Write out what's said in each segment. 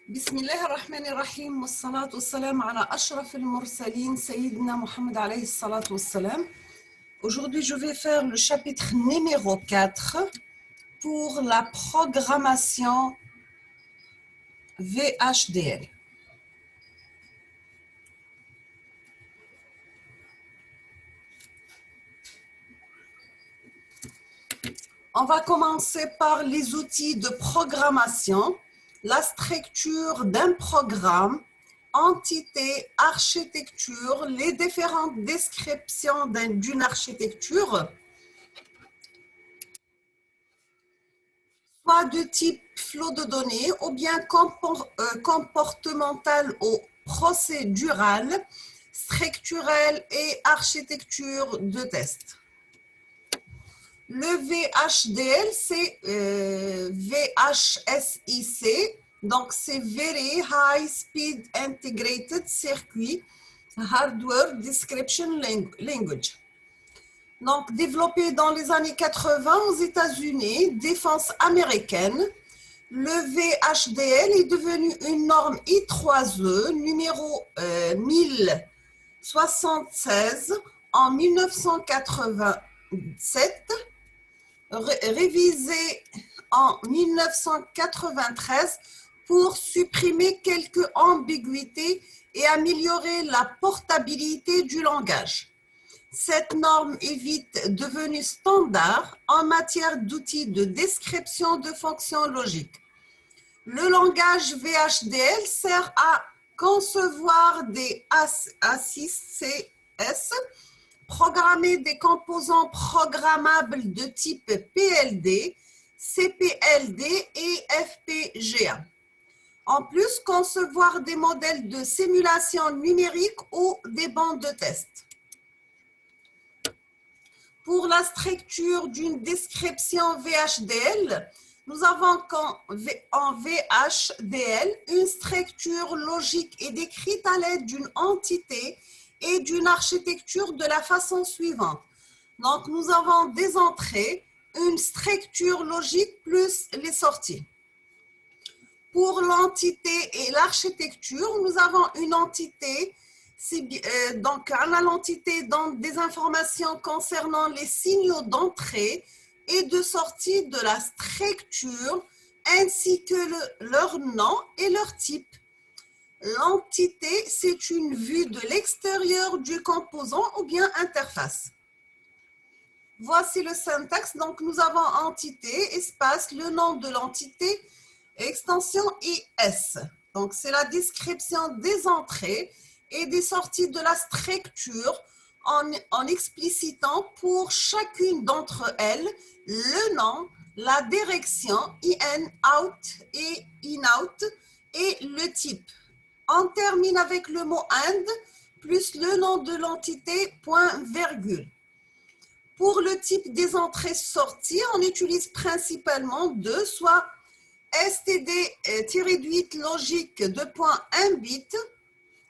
بسم الله الرحمن الرحيم والصلاة والسلام على أشرف المرسلين سيدنا محمد عليه الصلاة والسلام. Aujourd'hui, je vais faire le chapitre numéro 4 pour la programmation VHDL. On va commencer par les outils de programmation, la structure d'un programme, entité, architecture, les différentes descriptions d'une architecture, soit de type flot de données ou bien comportemental ou procédural, structurel et architecture de test. Le VHDL, c'est VHSIC, donc c'est Very High Speed Integrated Circuit Hardware Description Language. Donc, développé dans les années 80 aux États-Unis, défense américaine, le VHDL est devenu une norme I3E numéro 1076 en 1987, révisé en 1993 pour supprimer quelques ambiguïtés et améliorer la portabilité du langage. Cette norme est vite devenue standard en matière d'outils de description de fonctions logiques. Le langage VHDL sert à concevoir des A6CS, programmer des composants programmables de type PLD, CPLD et FPGA. En plus, concevoir des modèles de simulation numérique ou des bandes de test. Pour la structure d'une description VHDL, nous avons en VHDL une structure logique et décrite à l'aide d'une entité et d'une architecture de la façon suivante. Donc, nous avons des entrées, une structure logique plus les sorties. Pour l'entité et l'architecture, nous avons une entité, donc on a l'entité dans des informations concernant les signaux d'entrée et de sortie de la structure, ainsi que leur nom et leur type. L'entité, c'est une vue de l'extérieur du composant ou bien interface. Voici le syntaxe. Donc, nous avons entité, espace, le nom de l'entité, extension IS. Donc, c'est la description des entrées et des sorties de la structure en explicitant pour chacune d'entre elles le nom, la direction, IN, out et in-out et le type. On termine avec le mot AND plus le nom de l'entité, point, virgule. Pour le type des entrées-sorties, on utilise principalement deux, soit std-8 logique 2.1 bit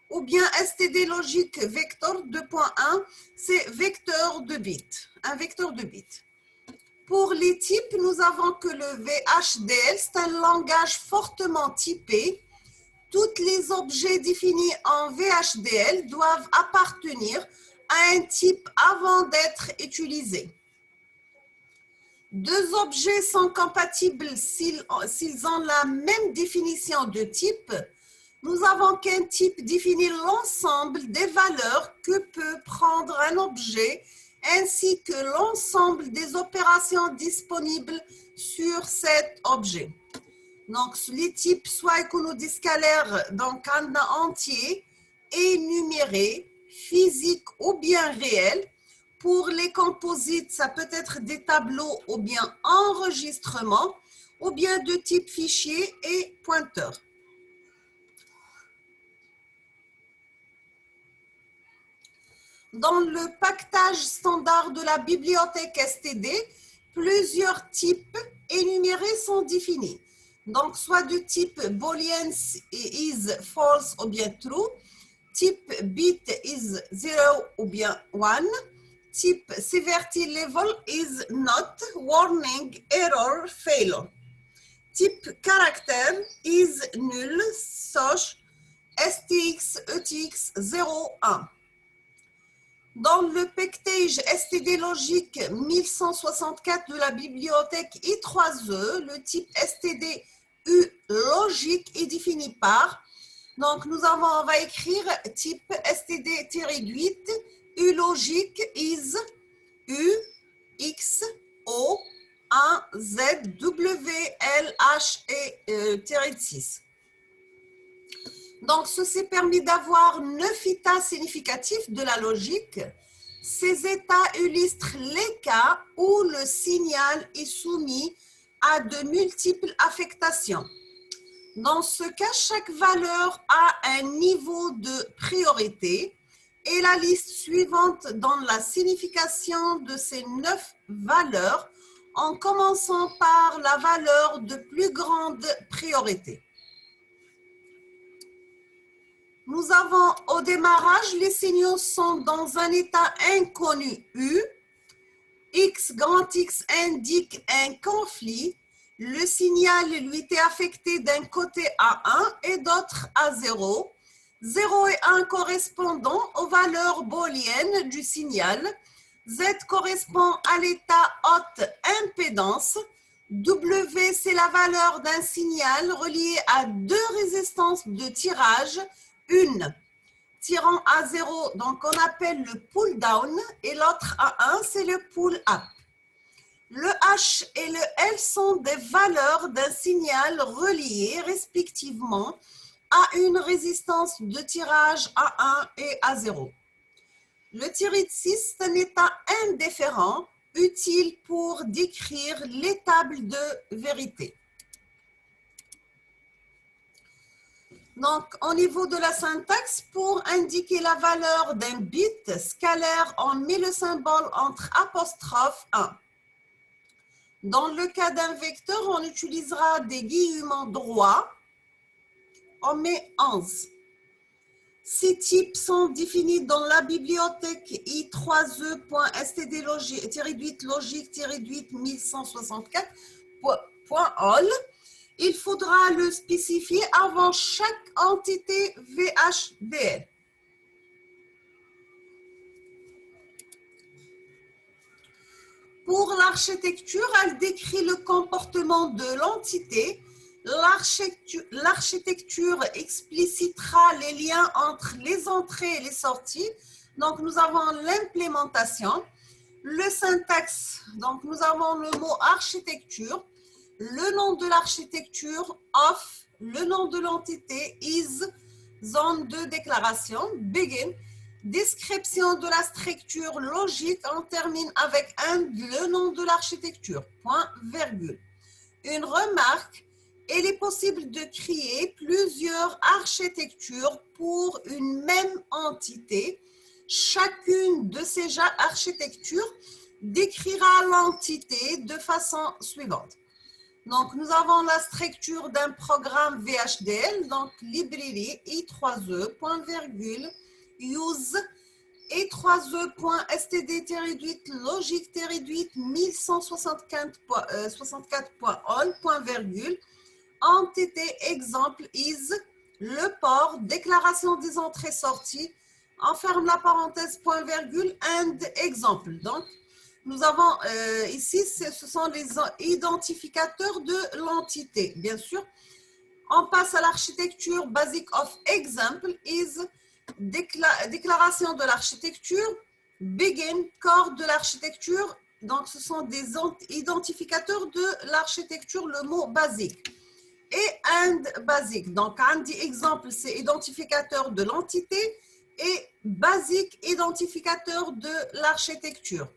ou bien std logique vector 2.1, c'est vecteur de bits, un vecteur de bits. Pour les types, nous avons que le VHDL, c'est un langage fortement typé. Tous les objets définis en VHDL doivent appartenir à un type avant d'être utilisés. Deux objets sont compatibles s'ils ont la même définition de type. Nous avons qu'un type définit l'ensemble des valeurs que peut prendre un objet ainsi que l'ensemble des opérations disponibles sur cet objet. Donc, les types, soit éconodiscalaires, donc en entier, énumérés, physiques ou bien réels. Pour les composites, ça peut être des tableaux ou bien enregistrements, ou bien de type fichier et pointeur. Dans le paquetage standard de la bibliothèque STD, plusieurs types énumérés sont définis. Donc, soit de type Boolean is false ou bien true, type bit is 0 ou bien 1, type severity level is not, warning, error, failure. Type caractère is nul, soch, stx, etx, 0, 1. Dans le package STD logique 1164 de la bibliothèque I3E, le type STD U logique est défini par, donc on va écrire type STD-8, U logique is U, X, O, 1, Z, W, L, H et 6. Donc, ceci permet d'avoir 9 états significatifs de la logique. Ces états illustrent les cas où le signal est soumis à de multiples affectations. Dans ce cas, chaque valeur a un niveau de priorité et la liste suivante donne la signification de ces 9 valeurs en commençant par la valeur de plus grande priorité. Nous avons au démarrage, les signaux sont dans un état inconnu U. X, grand X indique un conflit. Le signal lui était affecté d'un côté à 1 et d'autre à 0. 0 et 1 correspondant aux valeurs booléennes du signal. Z correspond à l'état haute impédance. W, c'est la valeur d'un signal relié à deux résistances de tirage. Une tirant à 0, donc on appelle le pull down, et l'autre à 1, c'est le pull up. Le H et le L sont des valeurs d'un signal reliées respectivement à une résistance de tirage à 1 et à 0. Le tiré de 6 est un état indifférent utile pour décrire les tables de vérité. Donc, au niveau de la syntaxe, pour indiquer la valeur d'un bit scalaire, on met le symbole entre apostrophe 1. Dans le cas d'un vecteur, on utilisera des guillemets droits. On met 11. Ces types sont définis dans la bibliothèque i3e.std-8 logique-8 1164.all. Il faudra le spécifier avant chaque entité VHDL. Pour l'architecture, elle décrit le comportement de l'entité. L'architecture explicitera les liens entre les entrées et les sorties. Donc, nous avons l'implémentation, le syntaxe. Donc, nous avons le mot architecture, le nom de l'architecture, off, le nom de l'entité, is, zone de déclaration, begin, description de la structure logique, on termine avec and, le nom de l'architecture, point, virgule. Une remarque, il est possible de créer plusieurs architectures pour une même entité. Chacune de ces architectures décrira l'entité de façon suivante. Donc, nous avons la structure d'un programme VHDL, donc librairie i3e, point virgule, use i3e.std-8 logique-8 1164.all, point virgule, entité exemple is, le port, déclaration des entrées-sorties, on ferme la parenthèse, point virgule, and exemple. Donc, nous avons ici, ce sont les identificateurs de l'entité. Bien sûr, on passe à l'architecture basic of example is, déclaration de l'architecture, begin, corps de l'architecture. Donc, ce sont des identificateurs de l'architecture, le mot basique. Et and basic. Donc, and exemple, c'est identificateur de l'entité et basic, identificateur de l'architecture.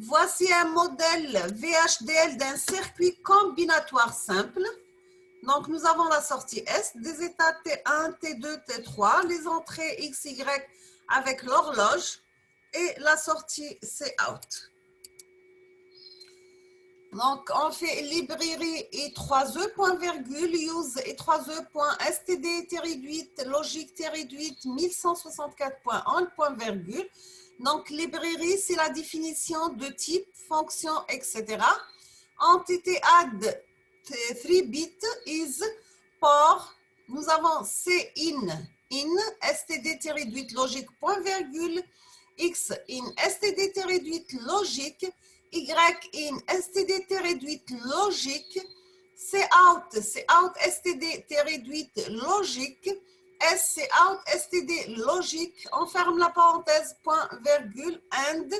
Voici un modèle VHDL d'un circuit combinatoire simple. Donc, nous avons la sortie S, des états T1, T2, T3, les entrées XY avec l'horloge et la sortie C out. Donc, on fait librairie i3e, point virgule, use i3e.std-8, logique-8, 1164.1, point virgule. Donc, librairie, c'est la définition de type, fonction, etc. Entité add 3 bits is is port. Nous avons C in, std-8 logique, point virgule, X in std-8 logique, Y in std-8 logique, cout std-8 logique, S cout std logique, on ferme la parenthèse, point virgule, and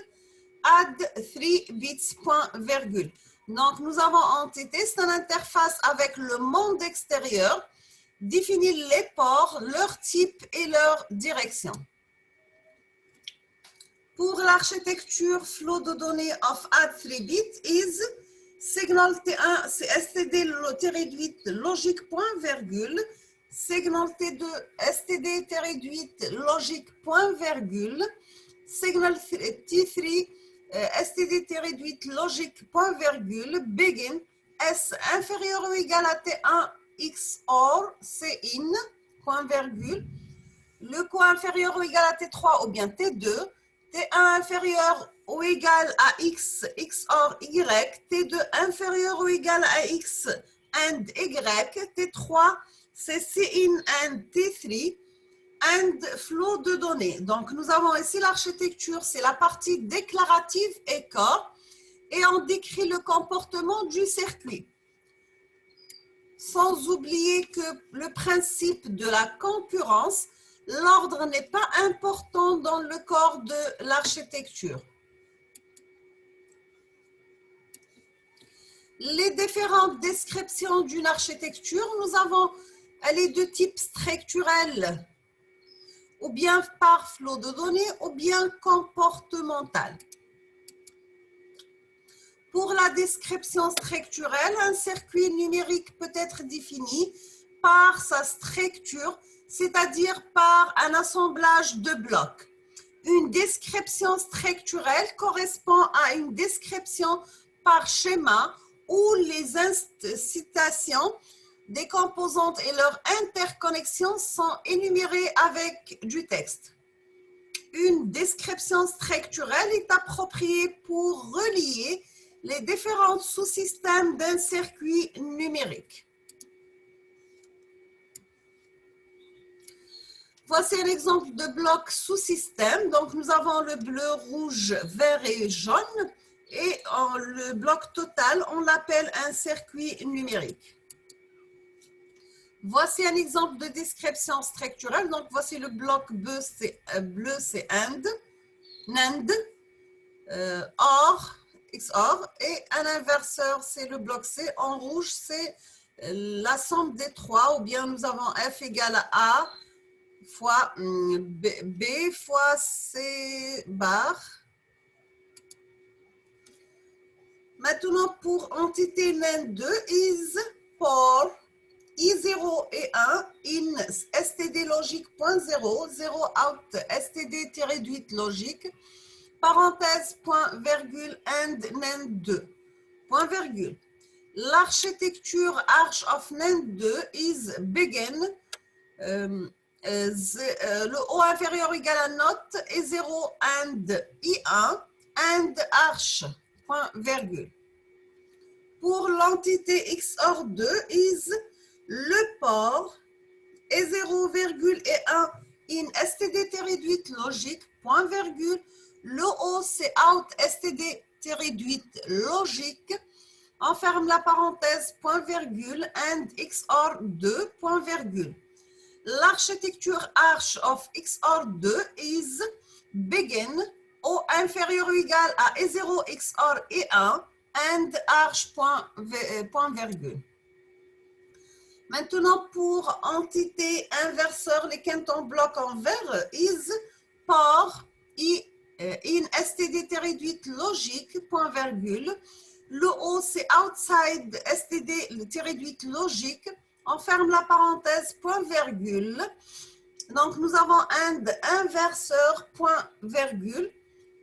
add 3 bits, point virgule. Donc nous avons entité, c'est une interface avec le monde extérieur, définit les ports, leur type et leur direction. Pour l'architecture flow de données of add 3 bits is signal T1 c'est std-8 logique point virgule, signal T2 std-8 logique point virgule, signal T3 std-8 logique point virgule, begin S inférieur ou égal à T1 XOR C in point virgule, le coût inférieur ou égal à T3 ou bien T2, T1 inférieur ou égal à X XOR Y, T2 inférieur ou égal à X and Y, T3 c'est C in and T3 and flow de données. Donc nous avons ici l'architecture, c'est la partie déclarative et corps et on décrit le comportement du circuit. Sans oublier que le principe de la concurrence, l'ordre n'est pas important dans le corps de l'architecture. Les différentes descriptions d'une architecture, nous avons les deux types structurels, ou bien par flot de données, ou bien comportemental. Pour la description structurelle, un circuit numérique peut être défini par sa structure, c'est-à-dire par un assemblage de blocs. Une description structurelle correspond à une description par schéma où les incitations des composantes et leurs interconnexions sont énumérées avec du texte. Une description structurelle est appropriée pour relier les différents sous-systèmes d'un circuit numérique. Voici un exemple de bloc sous-système. Donc, nous avons le bleu, rouge, vert et jaune. Et le bloc total, on l'appelle un circuit numérique. Voici un exemple de description structurelle. Donc, voici le bloc bleu, c'est AND, NAND, OR, XOR, et un inverseur, c'est le bloc C. En rouge, c'est la somme des trois, ou bien nous avons F égale à A fois B fois C bar. Maintenant, pour entité NAND2, is pour I0 et 1 in std logique.0, 0 out std-8 logique, parenthèse, point, virgule, and NAND2, point, virgule. L'architecture arch of NAND2 is begin, le O inférieur égal à note et 0 and I1 and arch, point, virgule. Pour l'entité XOR2 is le port et 0, et 1 in std-8 logique, point, virgule. Le O, c'est out std-8 logique. On ferme la parenthèse, point, virgule, and XOR2, point, virgule. L'architecture arch of XOR2 is begin, O inférieur ou égal à E0 XOR E1, and arch, point, virgule. Maintenant, pour entité inverseur, les cantons blocs en vert, is port in std-8 logique, point, virgule. Le O, c'est outside std-8 logique. On ferme la parenthèse, point, virgule. Donc, nous avons and inverseur, point, virgule.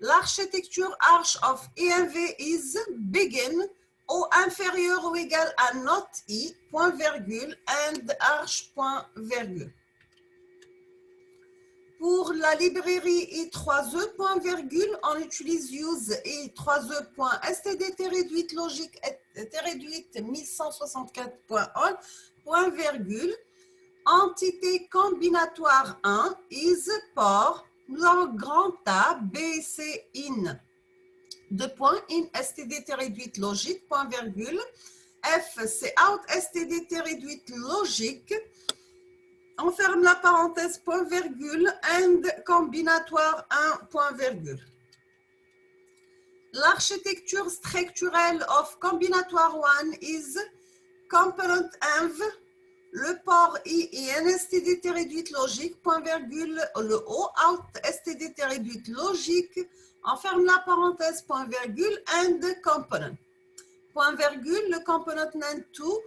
L'architecture arch of ENV is begin, O inférieur ou égal à not I, point, virgule, and arch, point, virgule. Pour la librairie I3E, point, virgule, on utilise use I3E.std-8 logique 8 1164.1 point virgule, entité combinatoire 1 is por, nous avons grand A, B, C, in, deux points, in std réduite logique, point virgule, F, c'est out std réduite logique, on ferme la parenthèse, point virgule, and combinatoire 1, point virgule. L'architecture structurelle of combinatoire 1 is component env, le port I et un STD réduite logique, point virgule, le O out STD réduite logique, on ferme la parenthèse, point virgule, and component. Point virgule, le component NAND2,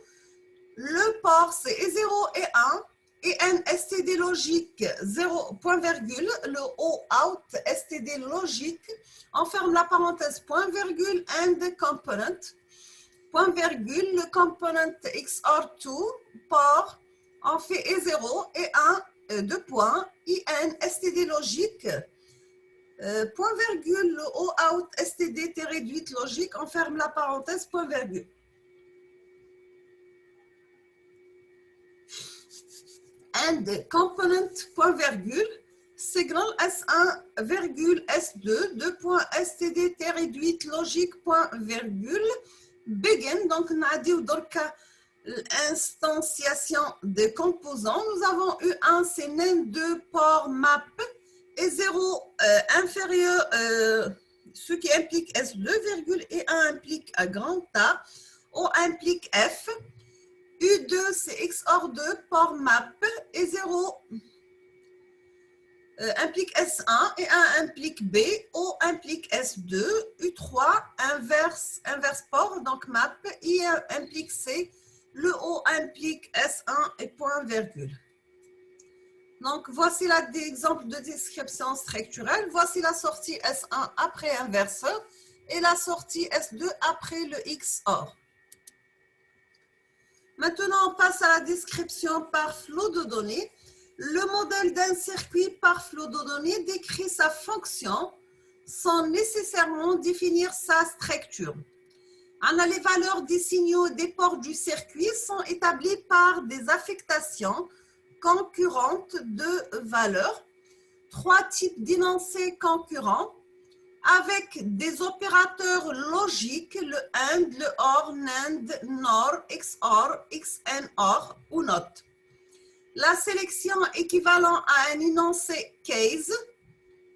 le port c'est 0 et 1, et un STD logique 0, point virgule, le O out STD logique, on ferme la parenthèse, point virgule, and component. Point virgule, le component XOR2, port, on fait E0 et 1, 2 points, IN, STD logique, point virgule, le O out STD réduite logique, on ferme la parenthèse, point virgule. And component, point virgule, signal S1, virgule, S2, 2 points STD réduite logique, point virgule, begin, donc on a dit l'instanciation des composants. Nous avons eu un CNN 2 port map et 0 inférieur, ce qui implique S2, virgule, et 1 implique un grand A, O implique F, U2 c'est XOR2 port map et 0 implique S1 et 1 implique B, O implique S2, U3 inverse port, donc map, I implique C, le O implique S1 et point virgule. Donc voici l'exemple de description structurelle, voici la sortie S1 après inverseur et la sortie S2 après le XOR. Maintenant on passe à la description par flot de données. Le modèle d'un circuit par flot de données décrit sa fonction sans nécessairement définir sa structure. Les valeurs des signaux des ports du circuit sont établies par des affectations concurrentes de valeurs, 3 types d'énoncés concurrents, avec des opérateurs logiques, le AND, le OR, NAND, NOR, XOR, XNOR ou NOT. La sélection équivalent à un énoncé case,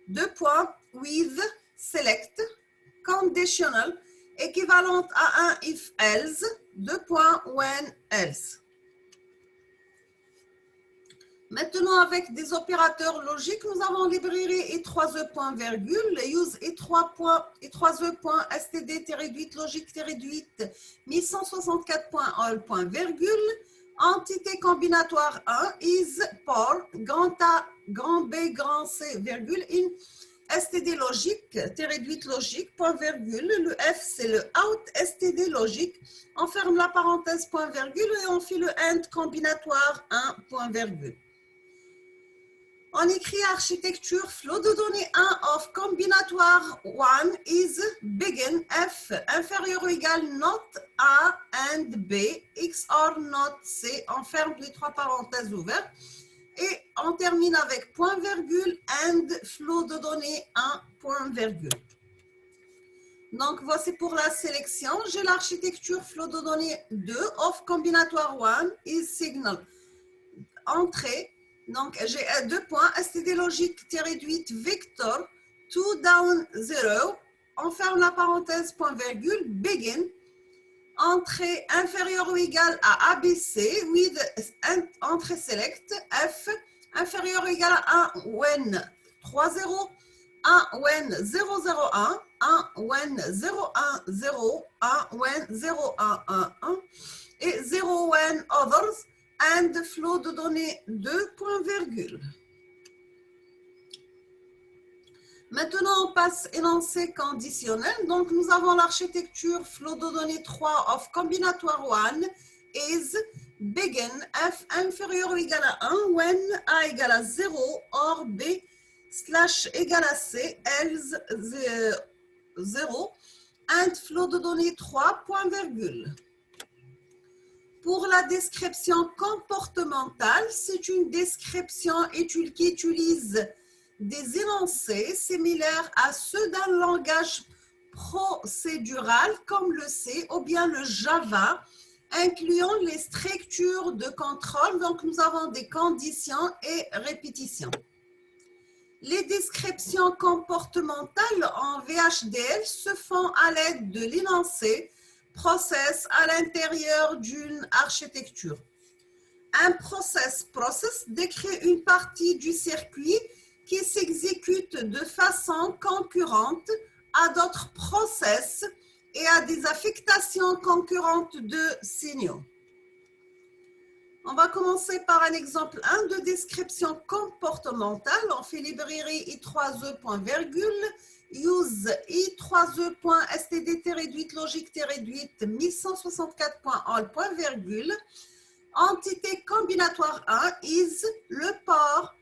2 points, with, select, conditional, équivalente à un if else, 2 points, when else. Maintenant, avec des opérateurs logiques, nous avons librairie et 3e point virgule, use et 3e point std réduite logique réduite 1164.all point virgule, entité combinatoire 1 is por grand A, grand B, grand C, virgule, in std logique, réduite logique, point virgule, le F c'est le out std logique, on ferme la parenthèse, point virgule, et on fait le AND combinatoire 1, point virgule. On écrit architecture flow de données 1 of combinatoire 1 is begin F inférieur ou égal not A and B, XOR not C, on ferme les 3 parenthèses ouvertes et on termine avec point virgule and flow de données 1 point virgule. Donc voici pour la sélection, j'ai l'architecture flow de données 2 of combinatoire 1 is signal entrée. Donc, j'ai 2 points, std logique réduite vector, 2 down 0, on ferme la parenthèse, point virgule, begin, entrée inférieure ou égale à ABC, with entrée select, F, inférieur ou égal à 1 when 3, 0, 1 when 0, 0, 1, 1 when 0, 1, 0, 1 when 0, 1, 1, 1, et 0 when others, and flow de données 2, point virgule. Maintenant, on passe énoncé conditionnel. Donc, nous avons l'architecture flow de données 3 of combinatoire 1 is begin F inférieur ou égal à 1 when A égale à 0 or B slash égale à C else 0 and flow de données 3, point virgule. Pour la description comportementale, c'est une description qui utilise des énoncés similaires à ceux d'un langage procédural comme le C ou bien le Java, incluant les structures de contrôle. Donc, nous avons des conditions et répétitions. Les descriptions comportementales en VHDL se font à l'aide de l'énoncé process à l'intérieur d'une architecture. Un process décrit une partie du circuit qui s'exécute de façon concurrente à d'autres process et à des affectations concurrentes de signaux. On va commencer par un exemple 1 de description comportementale. On fait librairie i3e.virgule, use i3e.std réduite logique 1164.all.virgule. Entité combinatoire 1 is le port,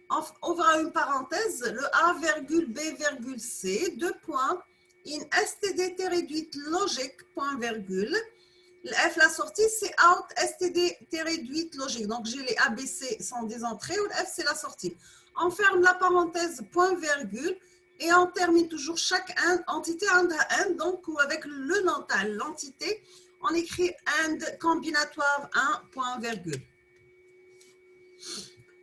on ouvre une parenthèse, le a,b,c, deux points, in std réduite logique.virgule. Le F, la sortie, c'est out std réduite logique. Donc, j'ai les A, B, C sont des entrées, ou le F, c'est la sortie. On ferme la parenthèse, point, virgule, et on termine toujours chaque entité and, donc avec le mental, l'entité, on écrit and combinatoire 1, point, virgule.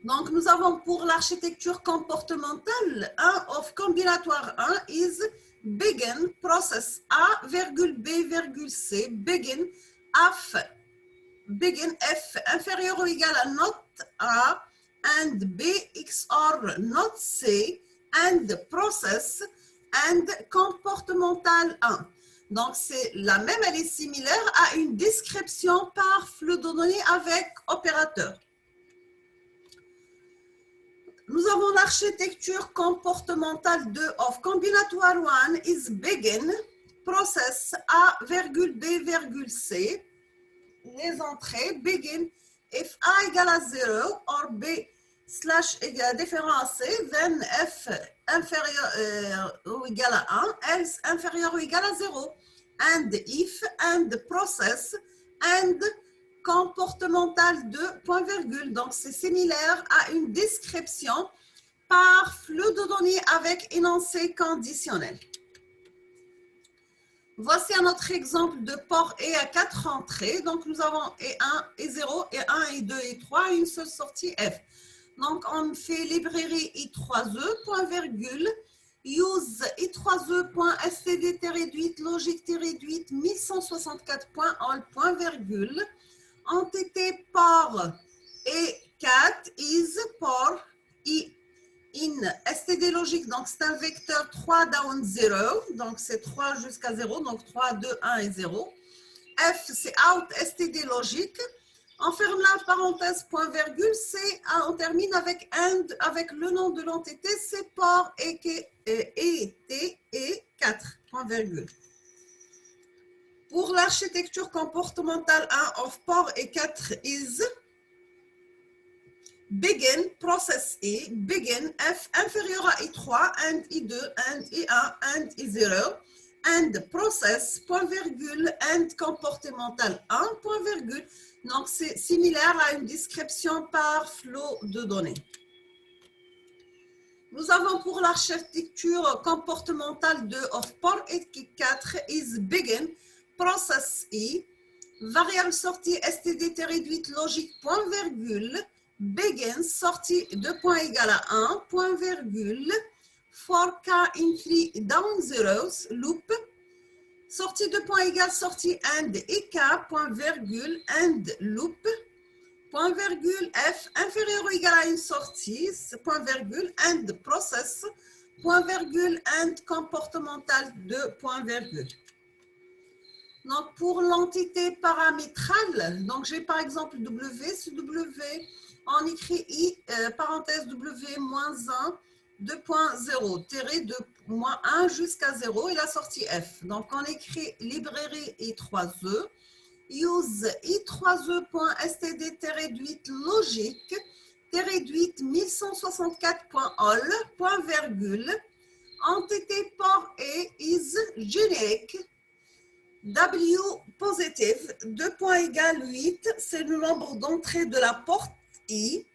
Donc, nous avons pour l'architecture comportementale, 1 of combinatoire 1 is begin process A, B, C, begin F inférieur ou égal à not A and B XOR not C and process and comportemental 1. Donc, c'est la même, elle est similaire à une description par flux de données avec opérateur. Nous avons l'architecture comportementale 2 of combinatoire 1 is begin process A, B, C. Les entrées, begin, if A égale à 0 or B slash égale différent à C, then F inférieur ou égal à 1, else inférieur ou égal à 0. And if, and process, and comportemental 2, point virgule. Donc, c'est similaire à une description par flux de données avec énoncé conditionnel. Voici un autre exemple de port E à 4 entrées. Donc, nous avons E1, E0, E1, E2, E3, une seule sortie F. Donc, on fait librairie i3e, point virgule, use i3e.std réduite logique réduite 1164.all, point virgule. Entité port E4 is port I. In std logique, donc c'est un vecteur 3 down 0, donc c'est 3 jusqu'à 0, donc 3, 2, 1 et 0. F, c'est out std logique. On ferme la parenthèse, point virgule, on termine avec and, avec le nom de l'entité, c'est port E4, point virgule. Pour l'architecture comportementale 1 of port E4 is begin, process E, begin, F inférieur à I3, and I2, and I1, and I0, and process, point virgule, and comportemental 1, point virgule. Donc, c'est similaire à une description par flot de données. Nous avons pour l'architecture comportementale 2 of port E4 is begin, process E, variable sortie std réduite logique, point virgule, begin, sortie 2 points égal à 1, point virgule, for k in 3 down zeros, loop, sortie 2 points égal, sortie and ek, point virgule, and loop, point virgule, f inférieur ou égal à une sortie, point virgule, and process, point virgule, and comportemental 2, point virgule. Donc, pour l'entité paramétrale, donc j'ai par exemple W, c'est W, on écrit I, parenthèse W, moins 1, 2.0, tiré de moins 1 jusqu'à 0 et la sortie F. Donc, on écrit librairie I3E, use i3e.std réduite logique, réduite 1164.all, point virgule, entité port E is generic. W positive, 2 points égale 8, c'est le nombre d'entrées de la porte I.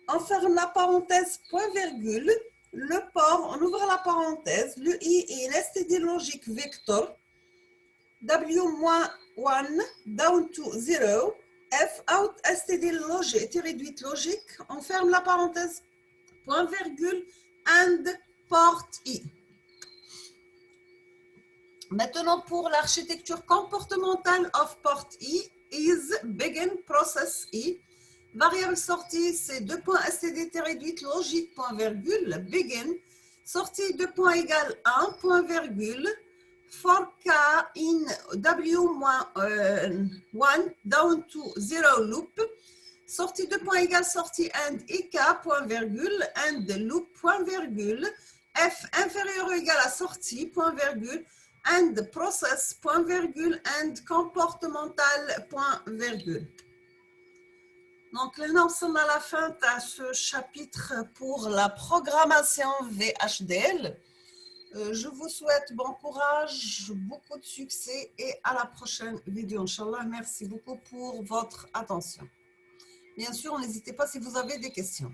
On ferme la parenthèse, point virgule. Le port, on ouvre la parenthèse. Le I est l'STD logique vector. W-1 down to 0. F out STD logique, réduite logique. On ferme la parenthèse, point virgule, and port I. Maintenant, pour l'architecture comportementale of port I is begin process I. Variable sortie, c'est 2 points STD réduite logique, point virgule, begin. Sortie 2 points égale 1, point virgule. For K in W-1 down to 0 loop. Sortie 2 points égale sortie and IK, point virgule, and loop, point virgule. F inférieur ou égal à sortie, point virgule. And process, point virgule, and comportemental, point virgule. Donc, là, nous sommes à la fin de ce chapitre pour la programmation VHDL. Je vous souhaite bon courage, beaucoup de succès et à la prochaine vidéo. Inch'Allah, merci beaucoup pour votre attention. Bien sûr, n'hésitez pas si vous avez des questions.